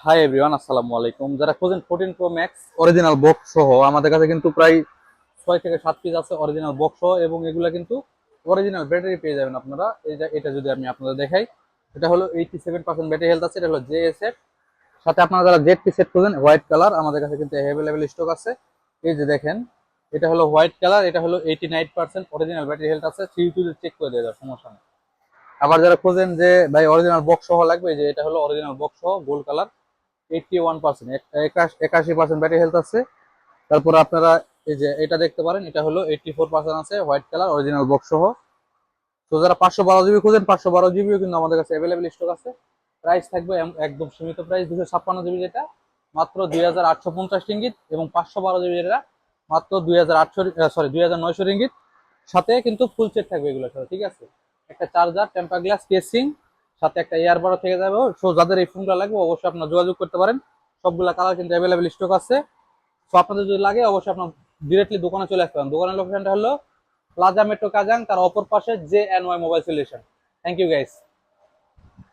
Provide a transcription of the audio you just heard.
Hi everyone, আসসালামু আলাইকুম। যারা খোঁজেন 14 প্রো ম্যাক্স অরিজিনাল বক্স সহ, আমাদের কাছে কিন্তু প্রায় 6 থেকে 7 পিস আছে অরিজিনাল বক্স সহ, এবং এগুলা কিন্তু অরিজিনাল ব্যাটারি পেয়ে যাবেন আপনারা। এটা যদি আমি আপনাদের দেখাই, এটা হলো 87% ব্যাটারি হেলথ আছে। এটা হলো জেএস এর সাথে আপনারা যারা জেড পি সেট খোঁজেন হোয়াইট কালার, আমাদের কাছে কিন্তু অ্যাভেলেবেল স্টক আছে। এই যে দেখেন, এটা হলো হোয়াইট কালার, এটা হলো 89% অরিজিনাল ব্যাটারি হেলথ আছে। সিইউটি চেক করে দেওয়া যায়, সমস্যা নেই। আবার যারা খোঁজেন যে ভাই অরিজিনাল বক্স সহ লাগবে, যে এটা হলো অরিজিনাল বক্স সহ গোল্ড কালার, 81%, 81% ব্যাটারি হেলথ আছে। তারপর আপনারা এই যে এটা দেখতে পারেন, এটা হলো 84% আছে, হোয়াইট কালার অরিজিনাল বক্স সহ। তো যারা 512 জিবি খুঁজেন, 512 জিবিও কিন্তু আমাদের কাছে অ্যাভেলেবেল স্টক আছে। প্রাইস থাকবে একদম সীমিত প্রাইস, 256 জিবি যেটা মাত্র 2850 রিঙ্গিত, এবং 512 জিবি যেটা মাত্র 2900 রিঙ্গিত। সাথে কিন্তু ফুল সেট থাকবে এগুলোর সাথে, ঠিক আছে। একটা চার্জার, টেম্পার গ্লাস, কেসিং, সাথে একটা ইয়ারবাডও থেকে যাবে। সো যাদের এই ফোনটা লাগবে অবশ্যই আপনারা যোগাযোগ করতে পারেন। সবগুলা কালার কিন্তু অ্যাভেলেবেল স্টক আছে। সো আপনাদের যদি লাগে অবশ্যই আপনার ডিরেক্টলি দোকানে চলে আসতে পারেন। দোকানের লোকেশনটা হলো প্লাজা মেট্রো কাজাং, তার অপর পাশে JNY mobile solution. Thank you guys.